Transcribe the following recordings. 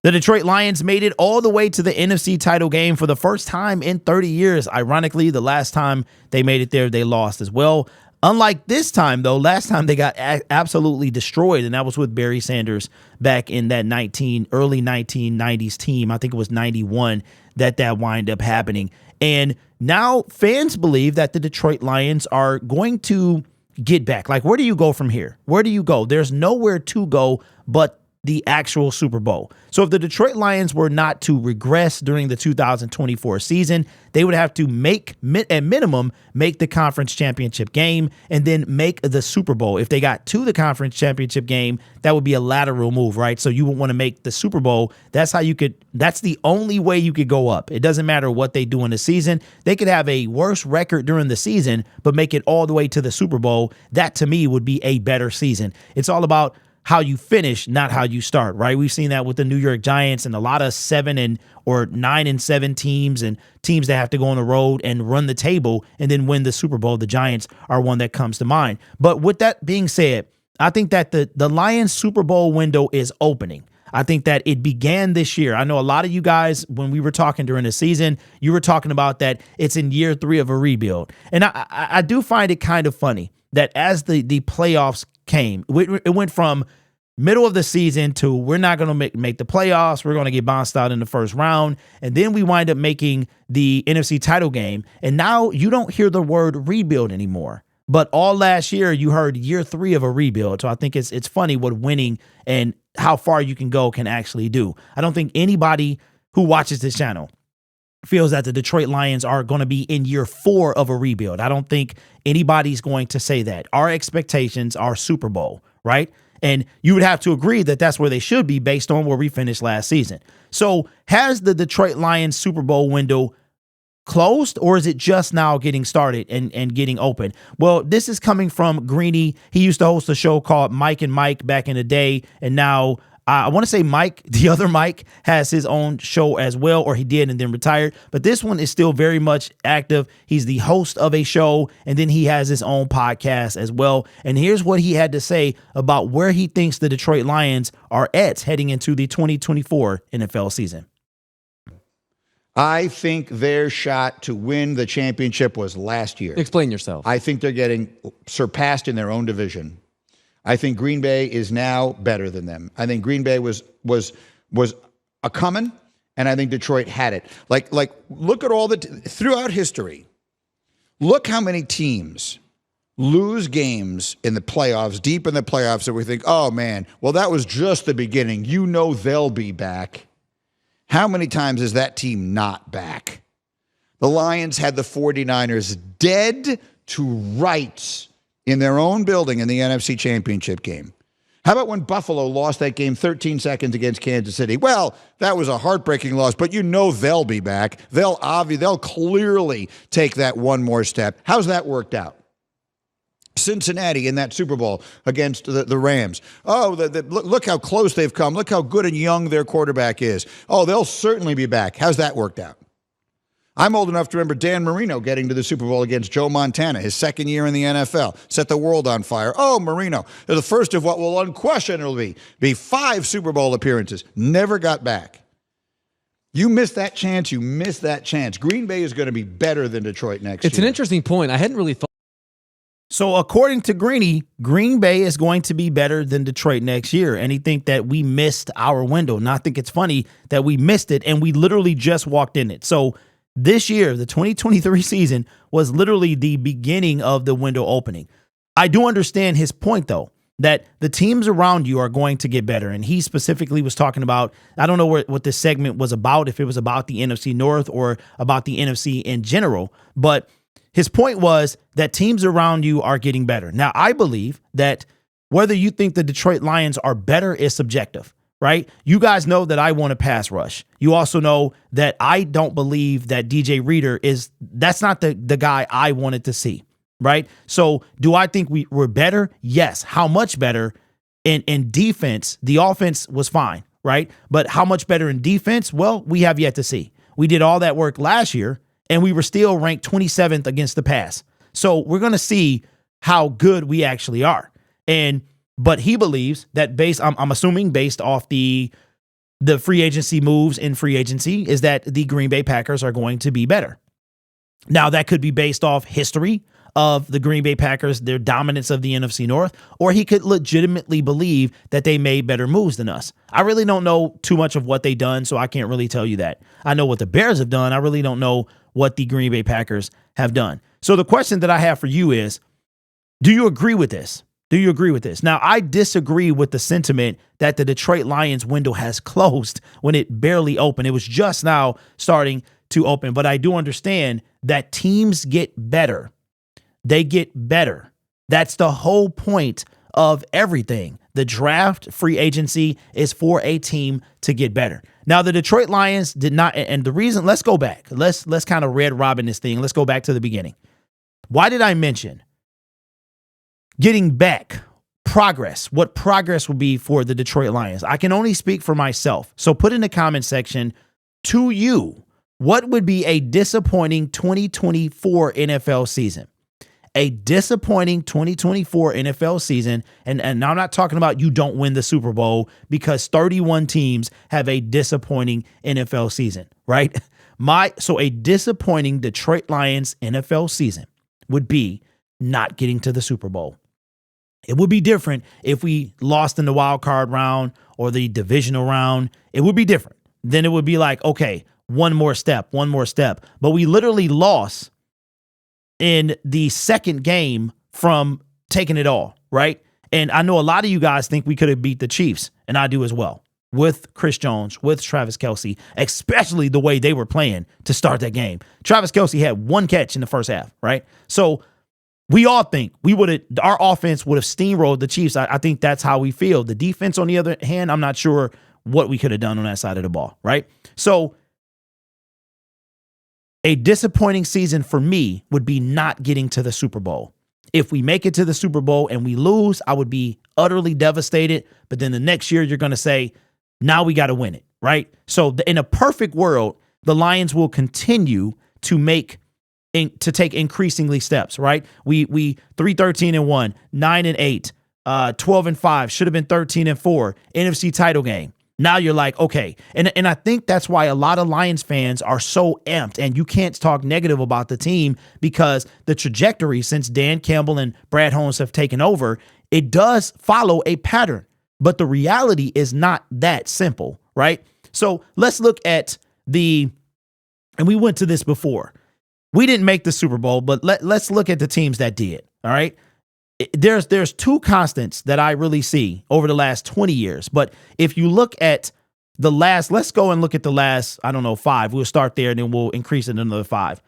The Detroit Lions made it all the way to the NFC title game for the first time in 30 years. Ironically, the last time they made it there, they lost as well. Unlike this time, though, last time they got absolutely destroyed, and that was with Barry Sanders back in that early 1990s team. I think it was 91 that wind up happening. And now fans believe that the Detroit Lions are going to get back. Like, where do you go from here? Where do you go? There's nowhere to go but the actual Super Bowl. So if the Detroit Lions were not to regress during the 2024 season, they would have to at minimum make the conference championship game and then make the Super Bowl. If they got to the conference championship game, that would be a lateral move, right? So you would want to make the Super Bowl. That's the only way you could go up. It doesn't matter what they do in the season. They could have a worse record during the season, but make it all the way to the Super Bowl. That to me would be a better season. It's all about how you finish, not how you start, right? We've seen that with the New York Giants and a lot of 9-7 teams and teams that have to go on the road and run the table and then win the Super Bowl. The Giants are one that comes to mind. But with that being said, I think that the Lions Super Bowl window is opening. I think that it began this year. I know a lot of you guys, when we were talking during the season, you were talking about that it's in year 3 of a rebuild. And I do find it kind of funny that as the playoffs came, it went from middle of the season to we're not going to make the playoffs. We're going to get bounced out in the first round. And then we wind up making the NFC title game. And now you don't hear the word rebuild anymore. But all last year, you heard year 3 of a rebuild. So I think it's funny what winning and how far you can go can actually do. I don't think anybody who watches this channel feels that the Detroit Lions are going to be in year 4 of a rebuild. I don't think anybody's going to say that. Our expectations are Super Bowl, right? And you would have to agree that that's where they should be based on where we finished last season. So has the Detroit Lions Super Bowl window closed, or is it just now getting started and getting open? Well, this is coming from Greeny. He used to host a show called Mike and Mike back in the day. And now I want to say Mike, the other Mike, has his own show as well, or he did and then retired. But this one is still very much active. He's the host of a show, and then he has his own podcast as well. And here's what he had to say about where he thinks the Detroit Lions are at heading into the 2024 NFL season. I think their shot to win the championship was last year. Explain yourself. I think they're getting surpassed in their own division. I think Green Bay is now better than them. I think Green Bay was a coming, and I think Detroit had it. Like look at all throughout history. Look how many teams lose games in the playoffs, deep in the playoffs, that we think, oh man, well that was just the beginning. You know they'll be back. How many times is that team not back? The Lions had the 49ers dead to rights in their own building in the NFC Championship game. How about when Buffalo lost that game 13 seconds against Kansas City? Well, that was a heartbreaking loss, but you know they'll be back. They'll clearly take that one more step. How's that worked out? Cincinnati in that Super Bowl against the Rams. Oh, look how close they've come. Look how good and young their quarterback is. Oh, they'll certainly be back. How's that worked out? I'm old enough to remember Dan Marino getting to the Super Bowl against Joe Montana, his second year in the NFL, set the world on fire. Oh, Marino, the first of what will unquestionably be 5 Super Bowl appearances. Never got back. You missed that chance. You missed that chance. Green Bay is going to be better than Detroit next year. It's an interesting point. I hadn't really thought. So according to Greeny, Green Bay is going to be better than Detroit next year. And he think that we missed our window. And I think it's funny that we missed it and we literally just walked in it. So this year, the 2023 season was literally the beginning of the window opening. I do understand his point, though, that the teams around you are going to get better. And he specifically was talking about, I don't know what this segment was about, if it was about the NFC North or about the NFC in general, but his point was that teams around you are getting better. Now, I believe that whether you think the Detroit Lions are better is subjective, right? You guys know that I want a pass rush. You also know that I don't believe that DJ Reader that's not the guy I wanted to see, right? So do I think we're better? Yes. How much better? In defense, the offense was fine, right? But how much better in defense? Well, we have yet to see. We did all that work last year, and we were still ranked 27th against the pass. So we're going to see how good we actually are. But he believes that I'm assuming based off the the free agency moves in free agency is that the Green Bay Packers are going to be better. Now, that could be based off history of the Green Bay Packers, their dominance of the NFC North, or he could legitimately believe that they made better moves than us. I really don't know too much of what they've done, so I can't really tell you that. I know what the Bears have done. I really don't know what the Green Bay Packers have done. So the question that I have for you is, do you agree with this? Do you agree with this? Now, I disagree with the sentiment that the Detroit Lions window has closed when it barely opened. It was just now starting to open, but I do understand that teams get better. They get better. That's the whole point of everything. The draft, free agency is for a team to get better. Now, the Detroit Lions did not, and the reason, let's go back. Let's kind of red robin this thing. Let's go back to the beginning. Why did I mention getting back progress, what progress will be for the Detroit Lions? I can only speak for myself. So put in the comment section to you, what would be a disappointing 2024 NFL season? A disappointing 2024 NFL season. And I'm not talking about you don't win the Super Bowl, because 31 teams have a disappointing NFL season, right? So a disappointing Detroit Lions NFL season would be not getting to the Super Bowl. It would be different if we lost in the wild card round or the divisional round. It would be different. Then it would be like, okay, one more step. But we literally lost in the second game from taking it all, right? And I know a lot of you guys think we could have beat the Chiefs, and I do as well, with Chris Jones, with Travis Kelce, especially the way they were playing to start that game. Travis Kelce had one catch in the first half, right? So we all think our offense would have steamrolled the Chiefs. I think that's how we feel. The defense, on the other hand, I'm not sure what we could have done on that side of the ball, right? So a disappointing season for me would be not getting to the Super Bowl. If we make it to the Super Bowl and we lose, I would be utterly devastated. But then the next year, you're going to say, now we got to win it, right? So in a perfect world, the Lions will continue to take increasingly steps, right? We 3-13-1, 9-8, 12-5, should have been 13-4, NFC title game. Now you're like, okay. And I think that's why a lot of Lions fans are so amped, and you can't talk negative about the team, because the trajectory since Dan Campbell and Brad Holmes have taken over, it does follow a pattern. But the reality is not that simple, right? So let's look at and we went to this before. We didn't make the Super Bowl, but let's look at the teams that did, all right? There's two constants that I really see over the last 20 years. But if you look at let's go and look at the last, 5. We'll start there and then we'll increase it another 5.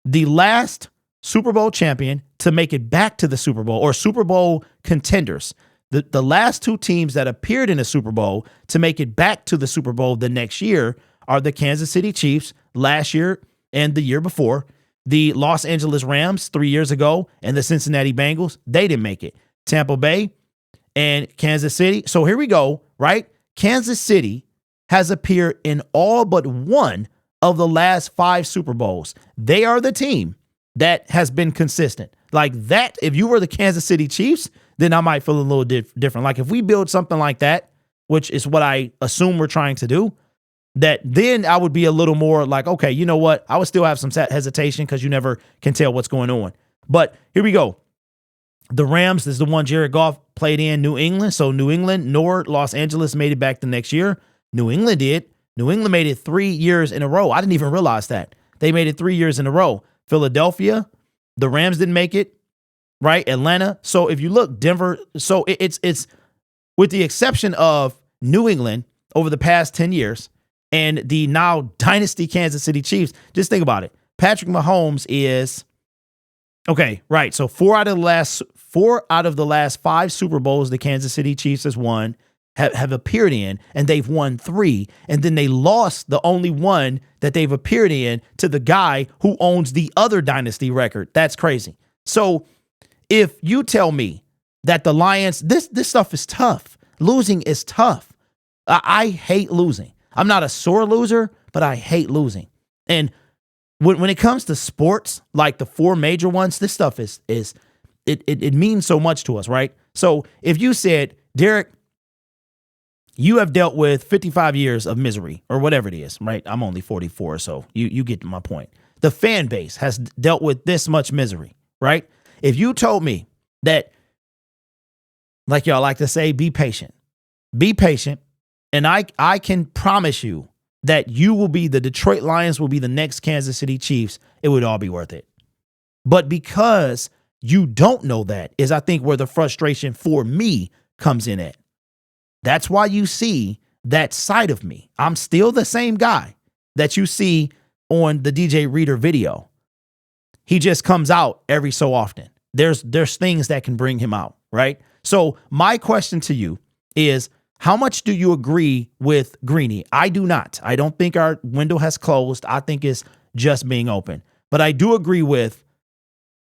The last Super Bowl champion to make it back to the Super Bowl, or Super Bowl contenders, the last two teams that appeared in the Super Bowl to make it back to the Super Bowl the next year are the Kansas City Chiefs last year and the year before. The Los Angeles Rams 3 years ago, and the Cincinnati Bengals, they didn't make it. Tampa Bay and Kansas City. So here we go, right? Kansas City has appeared in all but one of the last 5 Super Bowls. They are the team that has been consistent. Like that, if you were the Kansas City Chiefs, then I might feel a little different. Like if we build something like that, which is what I assume we're trying to do, that then I would be a little more like, okay, you know what? I would still have some hesitation because you never can tell what's going on. But here we go. The Rams is the one Jared Goff played in New England. So New England nor Los Angeles made it back the next year. New England did. New England made it 3 years in a row. I didn't even realize that. They made it 3 years in a row. Philadelphia, the Rams didn't make it, right? Atlanta. So if you look, Denver, so it's with the exception of New England over the past 10 years, and the now dynasty Kansas City Chiefs, just think about it. Patrick Mahomes is, okay, right. So 4 out of the last 5 Super Bowls the Kansas City Chiefs has won, have appeared in, and they've won 3. And then they lost the only one that they've appeared in to the guy who owns the other dynasty record. That's crazy. So if you tell me that the Lions, this stuff is tough. Losing is tough. I hate losing. I'm not a sore loser, but I hate losing. And when it comes to sports, like the 4 major ones, this stuff it means so much to us, right? So if you said, Derrick, You have dealt with 55 years of misery or whatever it is, right? I'm only 44, so you get my point. The fan base has dealt with this much misery, right? If you told me that, like y'all like to say, be patient, and I can promise you that the Detroit Lions will be the next Kansas City Chiefs, it would all be worth it. But because you don't know that is, I think, where the frustration for me comes in at. That's why you see that side of me. I'm still the same guy that you see on the DJ Reader video. He just comes out every so often. There's things that can bring him out, right? So my question to you is, how much do you agree with Greeny? I do not. I don't think our window has closed. I think it's just being open. But I do agree with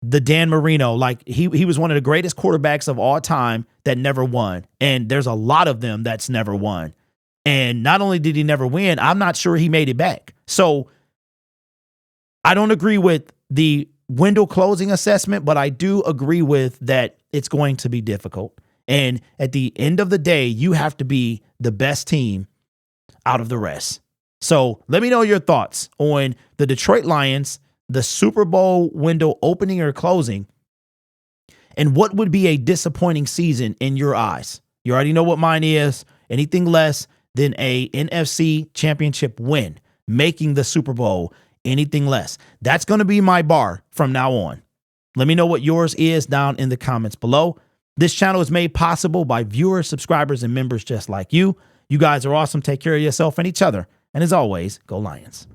the Dan Marino. Like he was one of the greatest quarterbacks of all time that never won. And there's a lot of them that's never won. And not only did he never win, I'm not sure he made it back. So I don't agree with the window closing assessment, but I do agree with that it's going to be difficult. And at the end of the day, you have to be the best team out of the rest. So let me know your thoughts on the Detroit Lions, the Super Bowl window opening or closing, and what would be a disappointing season in your eyes. You already know what mine is. Anything less than a NFC championship win, making the Super Bowl, anything less. That's going to be my bar from now on. Let me know what yours is down in the comments below. This channel is made possible by viewers, subscribers, and members just like you. You guys are awesome. Take care of yourself and each other. And as always, go Lions.